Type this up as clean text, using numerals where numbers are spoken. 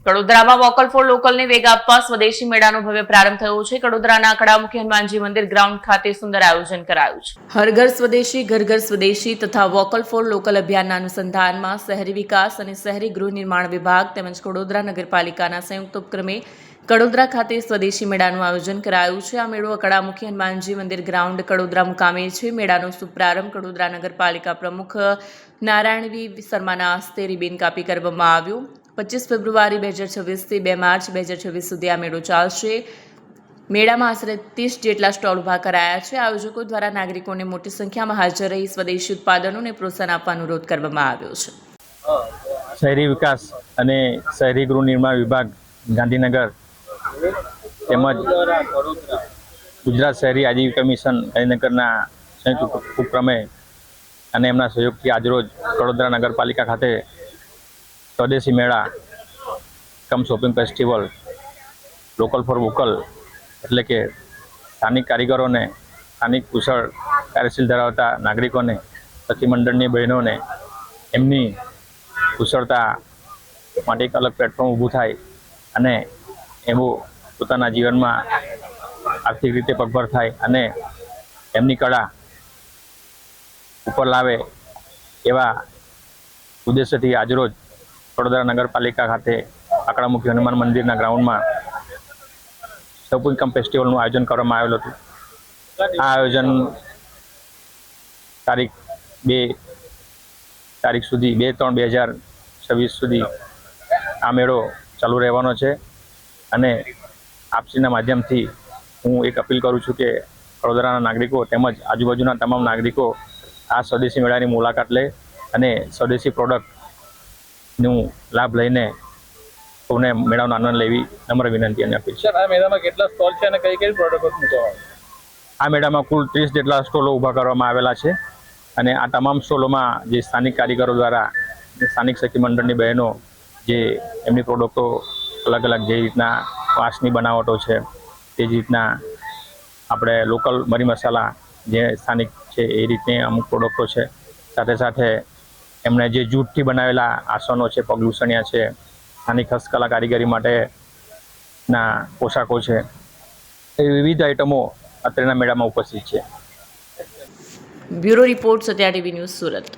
કડોદરામાં vocal for લોકલને વેગ આપવા સ્વદેશી મેળાનો ભવ્ય પ્રારંભ થયો છે। કડોદરાના કડામુખી હનુમાનજી મંદિર ગ્રાઉન્ડ ખાતે સુંદર આયોજન કરાયું છે। હર ઘર સ્વદેશી ઘર ઘર સ્વદેશી તથા વોકલ ફોર લોકલ અભિયાનના અનુસંધાનમાં શહેરી વિકાસ અને શહેરી ગૃહ નિર્માણ વિભાગ તેમજ કડોદરા નગરપાલિકાના સંયુક્ત ઉપક્રમે કડોદરા ખાતે સ્વદેશી મેળાનું આયોજન કરાયું છે। આ મેળો કડામુખી હનુમાનજી મંદિર ગ્રાઉન્ડ કડોદરા મુકામે છે। મેળાનો શુભારંભ કડોદરા નગરપાલિકા પ્રમુખ નારાયણ વી શર્માના હસ્તે રિબિન કાપી કરવામાં આવ્યો। 25 ફેબ્રુઆરી 2026 થી 2 માર્ચ 2026 સુધી આ મેળો ચાલશે। મેળામાં આશરે 30 જેટલા સ્ટોલ ઊભા કરાયા છે। આયોજકો દ્વારા નાગરિકોને મોટી સંખ્યામાં હાજર રહી સ્વદેશી ઉત્પાદનોને પ્રોત્સાહન આપવા અનુરોધ કરવામાં આવ્યો છે। શહેરી વિકાસ અને શહેરી ગૃહ નિર્માણ વિભાગ ગાંધીનગર તેમજ ગુજરાત શહેરી આજીવિકા મિશન ગાંધીનગરના સંયુક્ત ઉપક્રમે અને એમના સહયોગથી આજરોજ કડોદરા નગરપાલિકા ખાતે સ્વદેશી મેળા cum shopping festival local for vocal એટલે કે સ્થાનિક કારીગરોને સ્થાનિક કુશળ કાર્યશીલ ધરાવતા નાગરિકોને સખી મંડળની બહેનોને એમની કુશળતા માટે એક અલગ પ્લેટફોર્મ ઊભું થાય અને એવું પોતાના જીવનમાં આર્થિક રીતે પગભર થાય અને એમની કળા ઉપર લાવે એવા ઉદ્દેશ્યથી આજરોજ કડોદરા નગરપાલિકા ખાતે કડામુખી હનુમાન મંદિરના ગ્રાઉન્ડમાં શોપિંગ કમ ફેસ્ટિવલનું આયોજન કરવામાં આવેલું હતું। આ આયોજન તારીખ 2 સુધી 2/3/2026 સુધી આ મેળો ચાલુ રહેવાનો છે અને આપસીના માધ્યમથી હું એક અપીલ કરું છું કે કડોદરાના નાગરિકો તેમજ આજુબાજુના તમામ નાગરિકો આ સ્વદેશી મેળાની મુલાકાત લે અને સ્વદેશી પ્રોડક્ટનું લાભ લઈને સૌને મેળાનો આનંદ લેવી નમ્ર વિનંતી અને અપીલ છે। આ મેળામાં કેટલા સ્ટોલ છે અને કઈ કઈ પ્રોડક્ટો મૂકવામાં આ મેળામાં કુલ 30 જેટલા સ્ટોલો ઊભા કરવામાં આવેલા છે અને આ તમામ સ્ટોલોમાં જે સ્થાનિક કારીગરો દ્વારા સ્થાનિક સખી મંડળની બહેનો જે એમની પ્રોડક્ટો અલગ અલગ જે રીતના વાંસની બનાવટો છે તે જ રીતના આપણે લોકલ મરી મસાલા જે સ્થાનિક છે એ રીતની અમુક પ્રોડક્ટો છે। સાથે સાથે એમણે જે જૂટથી બનાવેલા આસનો છે પગલૂછણિયા છે સ્થાનિક હસ્તકલા કારીગરી માટેના પોશાકો છે એ વિવિધ આઇટમો અત્રેના મેળામાં ઉપસ્થિત છે। Bureau report Satya TV news Surat.